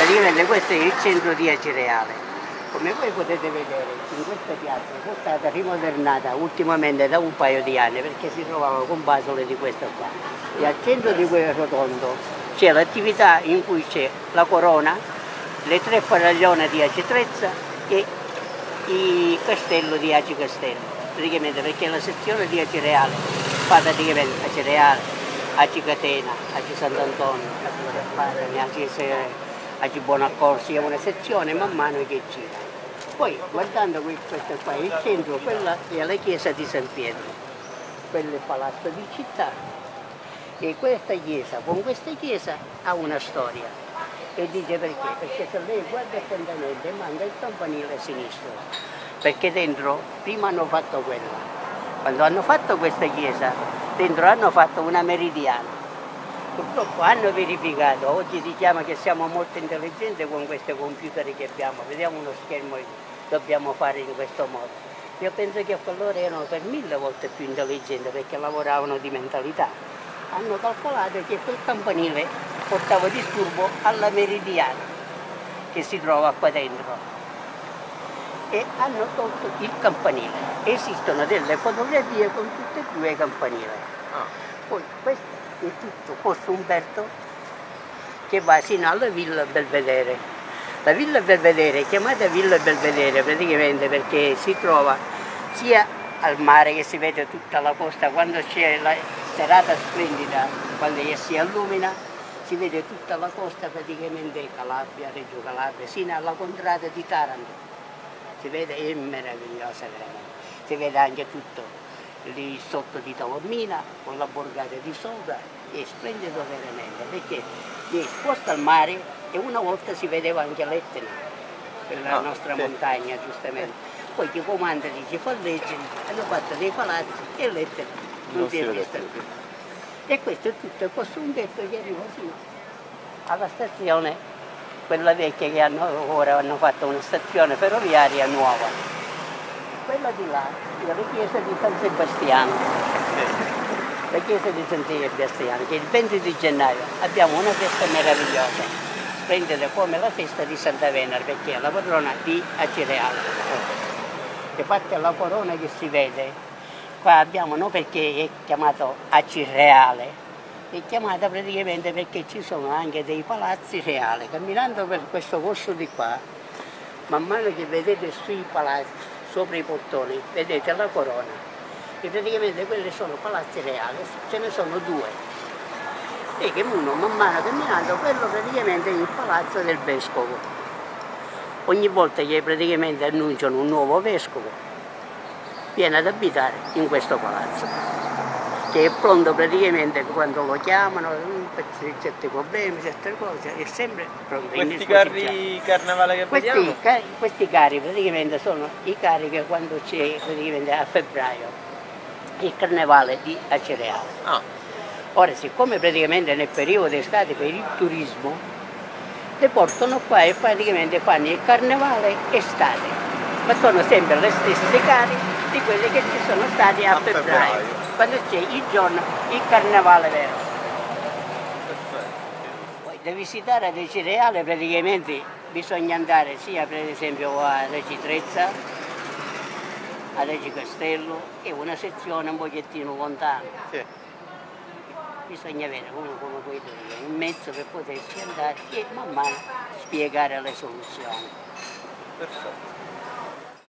praticamente questo è il centro di Acireale. Come voi potete vedere, in questa piazza è stata rimodernata ultimamente da un paio di anni perché si trovava con basole di questa qua. E al centro di quel rotondo c'è l'attività in cui c'è la corona, le 3 faraglione di Aci Trezza e il castello di Aci Castello. Praticamente perché la sezione di Acireale fa praticamente Acireale, Aci Catena, Aci Sant'Antonio, Aci Buonaccorsi, è una sezione man mano che gira. Poi guardando questa qua, il centro, quella è la chiesa di San Pietro, quello è il palazzo di città e questa chiesa, con questa chiesa ha una storia. E dice perché? Perché se lei guarda attentamente manca il campanile a sinistra, perché dentro prima hanno fatto quella. Quando hanno fatto questa chiesa, dentro hanno fatto una meridiana. Purtroppo hanno verificato, oggi diciamo che siamo molto intelligenti con questi computer che abbiamo, vediamo uno schermo e dobbiamo fare in questo modo. Io penso che loro erano per 1000 volte più intelligenti perché lavoravano di mentalità. Hanno calcolato che quel campanile portava disturbo alla meridiana che si trova qua dentro e hanno tolto il campanile. Esistono delle fotografie con tutte e 2 i campanili. Poi questo è tutto Corso Umberto che va sino alla Villa Belvedere. La Villa Belvedere è chiamata Villa Belvedere praticamente perché si trova sia al mare che si vede tutta la costa, quando c'è la serata splendida, quando si illumina, si vede tutta la costa praticamente Calabria, Reggio Calabria, sino alla contrada di Taranto. Si vede, è meravigliosa veramente. Si vede anche tutto lì sotto di Taormina, con la borgata di sopra, è splendido veramente, perché è esposto al mare e una volta si vedeva anche l'Etna, per la nostra montagna giustamente. Poi chi comanda dice falleggi, hanno fatto dei palazzi e l'Etna non si è vista più. E questo è tutto il Corso Umberto che arriva fino alla stazione, quella vecchia che ora hanno fatto una stazione ferroviaria nuova. Quella di là è la chiesa di San Sebastiano, la chiesa di San Sebastiano, che il 20 di gennaio abbiamo una festa meravigliosa, splendida come la festa di Santa Venera, perché è la patrona di Acireale. Infatti la corona che si vede, qua abbiamo, non perché è chiamato Acireale, è chiamata praticamente perché ci sono anche dei palazzi reali. Camminando per questo corso di qua, man mano che vedete sui palazzi, sopra i portoni, vedete la corona, e praticamente quelli sono palazzi reali, ce ne sono 2. E che uno man mano camminando, quello praticamente è il palazzo del vescovo. Ogni volta che praticamente annunciano un nuovo vescovo, viene ad abitare in questo palazzo, che è pronto praticamente quando lo chiamano, per certi problemi, certe cose, è sempre pronto. Questi carri carnevale che vediamo? Questi carri praticamente sono i carri che quando c'è praticamente a febbraio il carnevale di Acireale. Ora, siccome praticamente nel periodo d'estate per il turismo, le portano qua e praticamente fanno il carnevale estate, ma sono sempre le stesse carri di quelle che ci sono stati a febbraio, quando c'è il giorno, il carnevale vero. Poi da visitare ad Acireale praticamente bisogna andare sia per esempio a Aci Trezza, ad Aci Castello, che è una sezione un pochettino lontana. Bisogna avere uno come quello lì, un mezzo per poterci andare e man mano spiegare le soluzioni. Perfetto.